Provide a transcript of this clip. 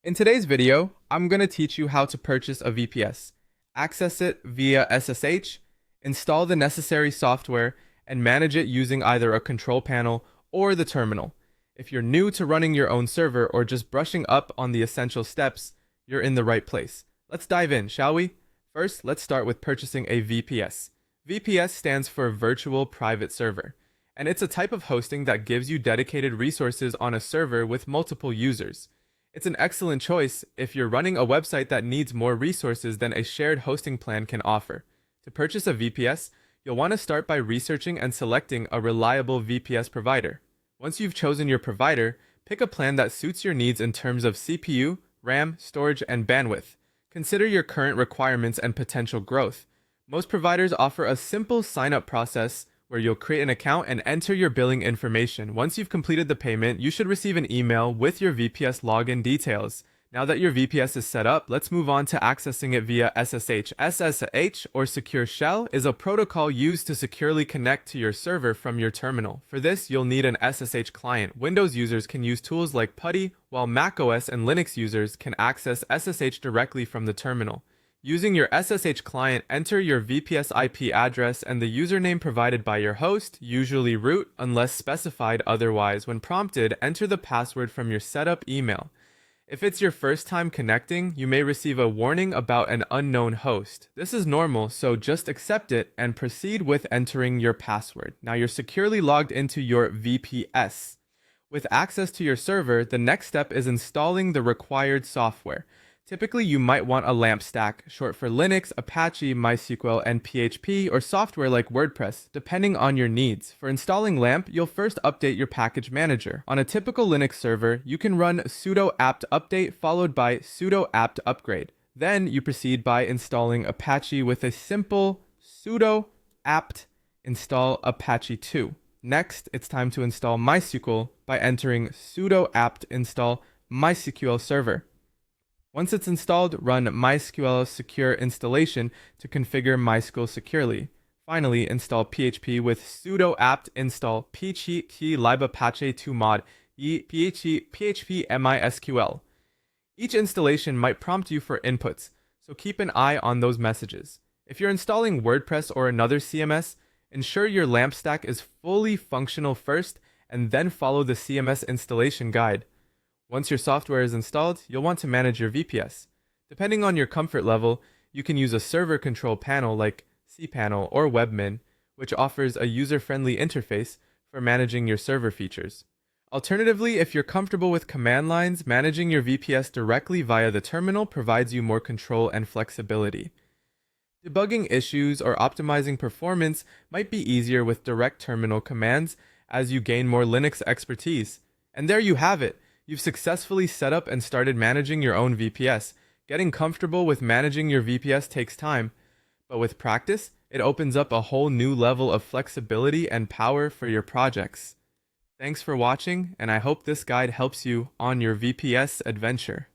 In today's video, I'm going to teach you how to purchase a VPS, access it via SSH, install the necessary software, and manage it using either a control panel or the terminal. If you're new to running your own server or just brushing up on the essential steps, you're in the right place. Let's dive in, shall we? First, let's start with purchasing a VPS. VPS stands for Virtual Private Server, and it's a type of hosting that gives you dedicated resources on a server with multiple users. It's an excellent choice if you're running a website that needs more resources than a shared hosting plan can offer. To purchase a VPS, you'll want to start by researching and selecting a reliable VPS provider. Once you've chosen your provider, pick a plan that suits your needs in terms of CPU, RAM, storage, and bandwidth. Consider your current requirements and potential growth. Most providers offer a simple sign-up process where you'll create an account and enter your billing information. Once you've completed the payment, you should receive an email with your VPS login details. Now that your VPS is set up, let's move on to accessing it via SSH. SSH, or Secure Shell, is a protocol used to securely connect to your server from your terminal. For this, you'll need an SSH client. Windows users can use tools like PuTTY, while macOS and Linux users can access SSH directly from the terminal. Using your SSH client, enter your VPS IP address and the username provided by your host, usually root, unless specified otherwise. When prompted, enter the password from your setup email. If it's your first time connecting, you may receive a warning about an unknown host. This is normal, so just accept it and proceed with entering your password. Now you're securely logged into your VPS. With access to your server, the next step is installing the required software. Typically, you might want a LAMP stack, short for Linux, Apache, MySQL, and PHP, or software like WordPress, depending on your needs. For installing LAMP, you'll first update your package manager. On a typical Linux server, you can run sudo apt update followed by sudo apt upgrade. Then you proceed by installing Apache with a simple sudo apt install Apache 2. Next, it's time to install MySQL by entering sudo apt install MySQL server. Once it's installed, run MySQL secure installation to configure MySQL securely. Finally, install PHP with sudo apt install php libapache 2 mod php mysql. Each installation might prompt you for inputs, so keep an eye on those messages. If you're installing WordPress or another CMS, ensure your LAMP stack is fully functional first and then follow the CMS installation guide. Once your software is installed, you'll want to manage your VPS. Depending on your comfort level, you can use a server control panel like cPanel or Webmin, which offers a user-friendly interface for managing your server features. Alternatively, if you're comfortable with command lines, managing your VPS directly via the terminal provides you more control and flexibility. Debugging issues or optimizing performance might be easier with direct terminal commands as you gain more Linux expertise. And there you have it. You've successfully set up and started managing your own VPS. Getting comfortable with managing your VPS takes time, but with practice, it opens up a whole new level of flexibility and power for your projects. Thanks for watching, and I hope this guide helps you on your VPS adventure.